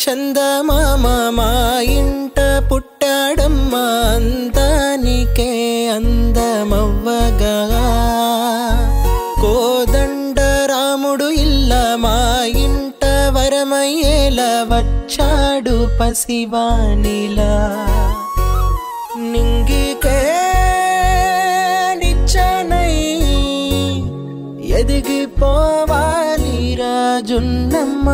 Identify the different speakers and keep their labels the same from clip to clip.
Speaker 1: చందమామ మా ఇంట పుట్టాడమ్మా అందానికే అందమవ్వగా కోదండ రాముడు ఇల్ల మా ఇంట వరమయ్యేలా వచ్చాడు పసివానిలా నింగికే నిచ్చనై ఎదిగిపోవాలి రాజున్నమ్మ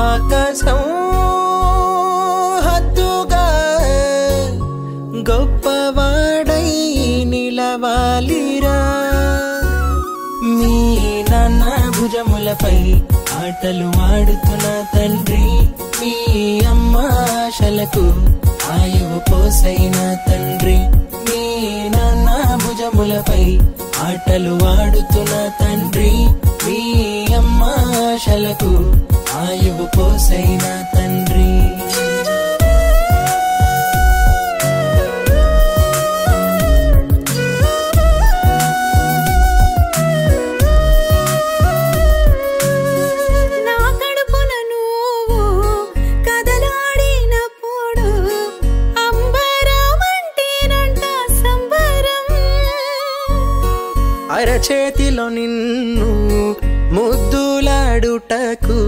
Speaker 1: ఆకాశం హద్దుగా గొప్పవాడై నిలవాలిరా మీ నాన్న భుజములపై ఆటలు ఆడుతున్న తండ్రి మీ అమ్మ ఆశలకు ఆయువు పోసైన తండ్రి మీ నాన్న భుజములపై ఆటలు ఆడుతున్న తండ్రి మీ అమ్మ ఆశలకు ఆయువు పోసైన తండ్రి అరచేతిలో నిన్ను ముద్దులాడుటకు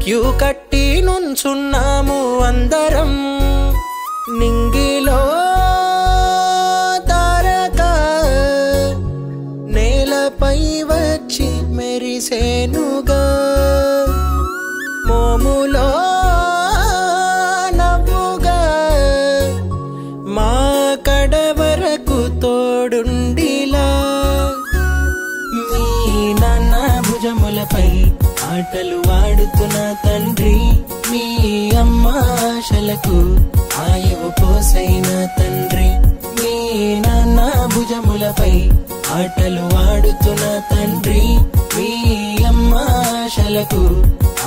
Speaker 1: క్యూ కట్టి నుంచున్నాము అందరం నింగిలో తారక నేలపై వచ్చి మెరిసేనుగా మోములో నవ్వుగా మా కడ వరకు తోడుండిలా భుజములపై ఆటలు ఆడుతున్న తండ్రి మీ అమ్మ ఆశలకు ఆయువు పోసైన తండ్రి మీ నాన్న భుజములపై ఆటలు ఆడుతున్న తండ్రి మీ అమ్మ ఆశలకు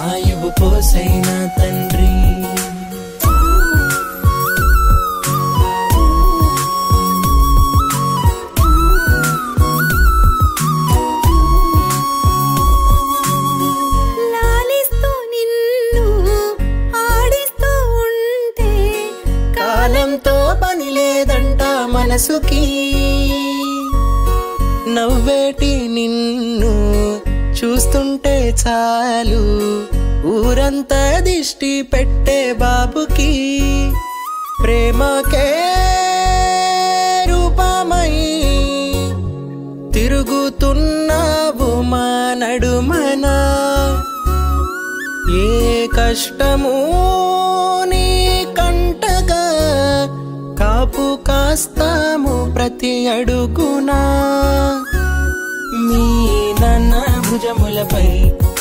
Speaker 1: ఆయువు పోసైన తండ్రి కాలంతో పని లేదంట మనసుకి నవ్వేటి నిన్ను చూస్తుంటే చాలు ఊరంతా దిష్టి పెట్టే బాబుకి ప్రేమకే రూపమై తిరుగుతున్నావు మా నడుమనా ఏ కష్టము నీ కంటగా కాపు కాస్తాము ప్రతి అడుగునా మీ నాన్న భుజములపై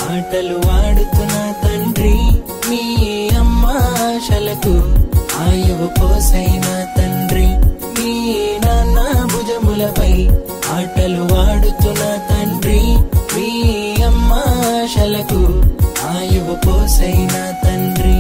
Speaker 1: ఆటలు ఆడుతున్న తండ్రి మీ అమ్మ ఆశలకు ఆయువు పోసైన తండ్రి మీ నాన్న భుజములపై ఆటలు ఆడుతున్న తండ్రి మీ అమ్మ ఆశలకు ఆయువు పోసైన తండ్రి